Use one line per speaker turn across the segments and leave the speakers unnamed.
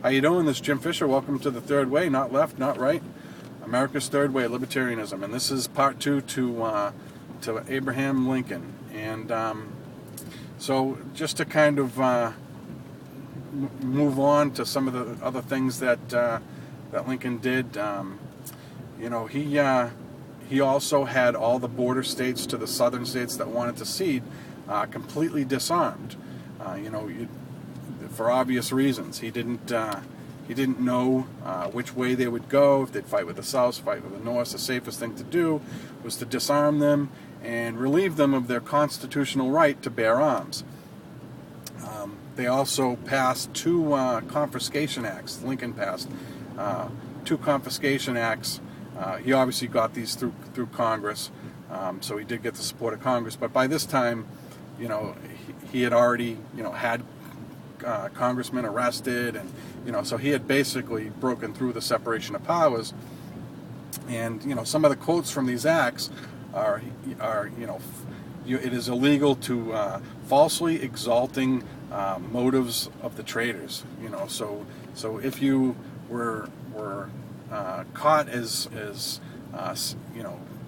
How you doing? This is Jim Fisher. Welcome to the Third Way, not left, not right. America's Third Way, Libertarianism, and this is part two to Abraham Lincoln. And so, just to kind of move on to some of the other things that that Lincoln did. He also had all the border states to the southern states that wanted to cede completely disarmed. For obvious reasons, he didn't know which way they would go. If they'd fight with the South, fight with the North, the safest thing to do was to disarm them and relieve them of their constitutional right to bear arms. They also passed two confiscation acts. Lincoln passed two confiscation acts. He obviously got these through Congress, so he did get the support of Congress. But by this time, he had already had congressmen arrested, and so he had basically broken through the separation of powers. And some of the quotes from these acts are it is illegal to falsely exalting motives of the traitors. So if you were caught as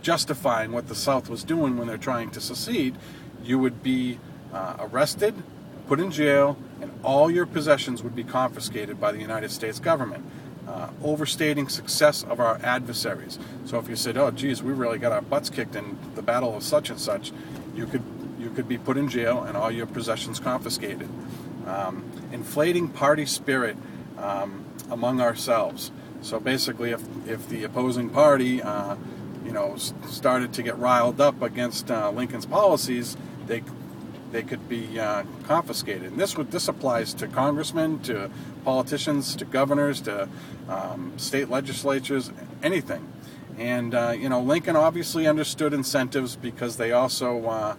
justifying what the South was doing when they're trying to secede, you would be arrested, put in jail, and all your possessions would be confiscated by the United States government, overstating success of our adversaries. So if you said, "Oh, geez, we really got our butts kicked in the battle of such and such," you could be put in jail and all your possessions confiscated. Inflating party spirit among ourselves. So basically, if the opposing party, started to get riled up against Lincoln's policies, they could be confiscated. And this applies to congressmen, to politicians, to governors, to state legislatures, anything. And Lincoln obviously understood incentives, because they also,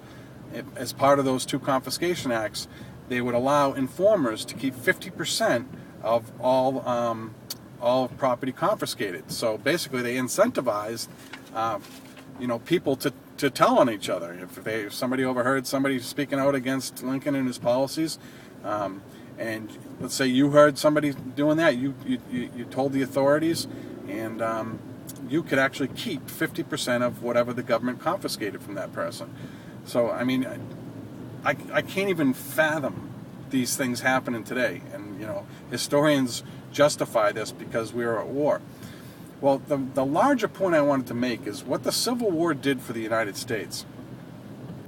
as part of those two confiscation acts, they would allow informers to keep 50% of all property confiscated. So basically, they incentivized people to tell on each other. If somebody overheard somebody speaking out against Lincoln and his policies, and let's say you heard somebody doing that, you told the authorities, and you could actually keep 50% of whatever the government confiscated from that person. So I mean, I can't even fathom these things happening today, and historians justify this because we are at war. Well, the larger point I wanted to make is what the Civil War did for the United States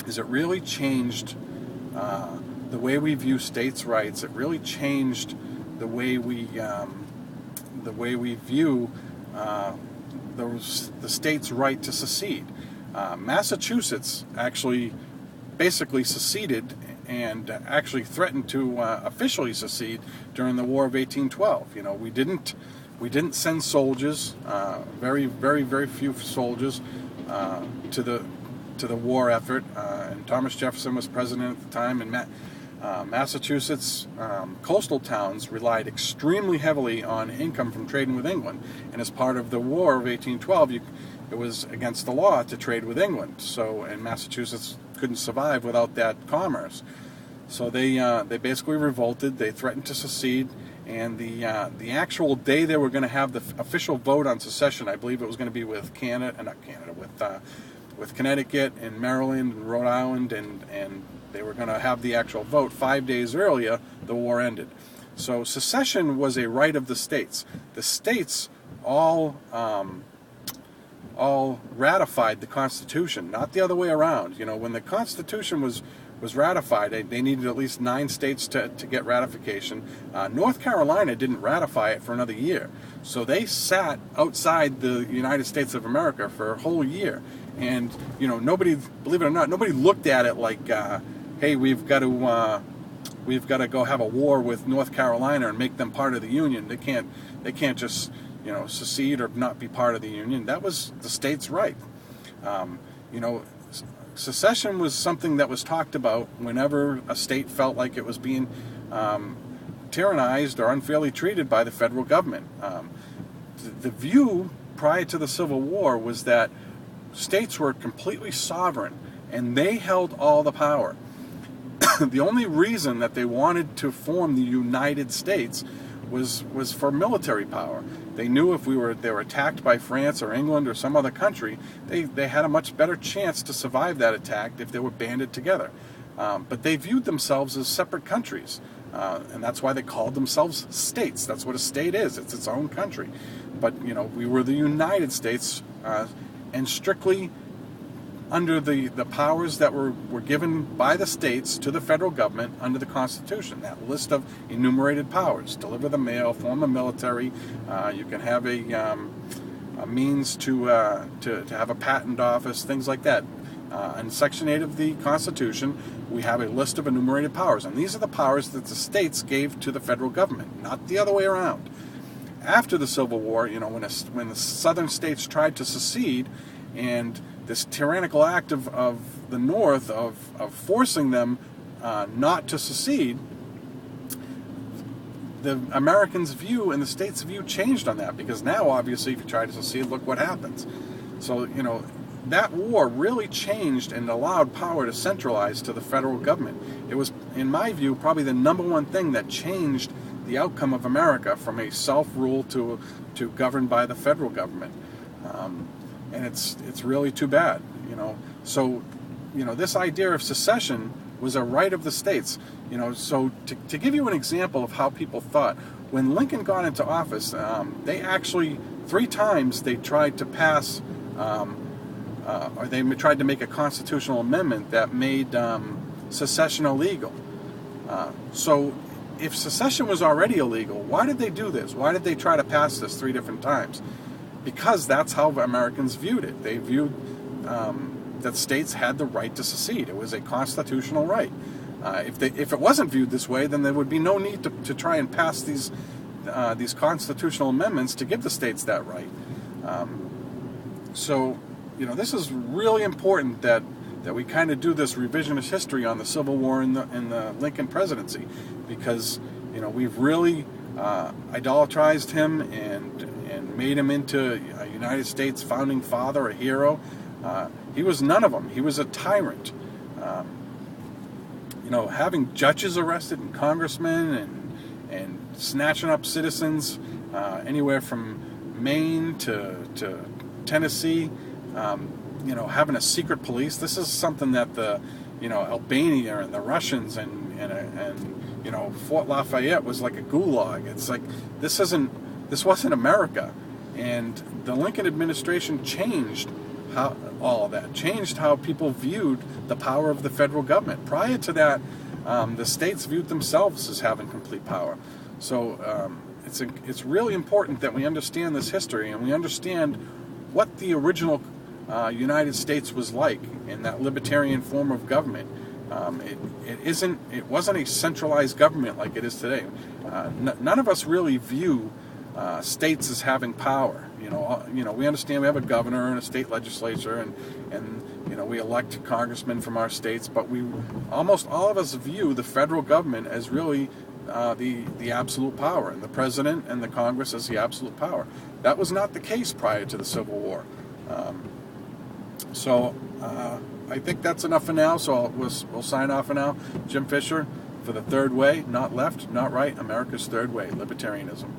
is it really changed the way we view states' rights. It really changed the way we view the state's right to secede. Massachusetts actually basically seceded and actually threatened to officially secede during the War of 1812. We didn't send soldiers, very, very, very few soldiers, to the war effort. And Thomas Jefferson was president at the time, and Massachusetts coastal towns relied extremely heavily on income from trading with England. And as part of the War of 1812, it was against the law to trade with England. And Massachusetts couldn't survive without that commerce. So they basically revolted. They threatened to secede. And the actual day they were going to have the official vote on secession, I believe it was going to be with with Connecticut and Maryland and Rhode Island, and they were going to have the actual vote. 5 days earlier, the war ended. So secession was a right of the states. The states all ratified the Constitution, not the other way around. When the Constitution was ratified, they needed at least 9 states to get ratification. North Carolina didn't ratify it for another year. So they sat outside the United States of America for a whole year. And, nobody, believe it or not, nobody looked at it like, hey, we've got to go have a war with North Carolina and make them part of the Union. They can't just, secede or not be part of the Union. That was the state's right. Secession was something that was talked about whenever a state felt like it was being tyrannized or unfairly treated by the federal government. The view prior to the Civil War was that states were completely sovereign and they held all the power. The only reason that they wanted to form the United States was for military power. They knew if they were attacked by France or England or some other country, they had a much better chance to survive that attack if they were banded together. But they viewed themselves as separate countries, and that's why they called themselves states. That's what a state is. It's its own country. But we were the United States, and strictly under the powers that were given by the states to the federal government under the Constitution. That list of enumerated powers: deliver the mail, form a military, you can have a means to have a patent office, things like that. In Section 8 of the Constitution, we have a list of enumerated powers, and these are the powers that the states gave to the federal government, not the other way around. After the Civil War, when the southern states tried to secede, and this tyrannical act of the North of forcing them not to secede, the Americans' view and the states' view changed on that, because now, obviously, if you try to secede, look what happens. So, that war really changed and allowed power to centralize to the federal government. It was, in my view, probably the number one thing that changed the outcome of America from a self-rule to governed by the federal government. And it's really too bad, So, this idea of secession was a right of the states. So to give you an example of how people thought, when Lincoln got into office, they actually 3 times they tried to pass, or they tried to make a constitutional amendment that made secession illegal. So if secession was already illegal, why did they do this? Why did they try to pass this 3 different times? Because that's how Americans viewed it. They viewed that states had the right to secede. It was a constitutional right. If it wasn't viewed this way, then there would be no need to try and pass these constitutional amendments to give the states that right. So, this is really important that we kind of do this revisionist history on the Civil War and the Lincoln presidency, because we've really idolatrized him and made him into a United States founding father, a hero. He was none of them. He was a tyrant. Having judges arrested and congressmen and snatching up citizens anywhere from Maine to Tennessee, having a secret police. This is something that the Albania and the Russians and Fort Lafayette was like a gulag. It's like this wasn't America. And the Lincoln administration changed all of that, changed how people viewed the power of the federal government. Prior to that, the states viewed themselves as having complete power. So it's really important that we understand this history and we understand what the original United States was like in that libertarian form of government. It wasn't a centralized government like it is today. None of us really view states as having power. We understand we have a governor and a state legislature, and we elect congressmen from our states, but almost all of us view the federal government as really the absolute power, and the president and the Congress as the absolute power. That was not the case prior to the Civil War. So I think that's enough for now. So we'll sign off for now. Jim Fisher for the Third Way, not left, not right, America's Third Way, libertarianism.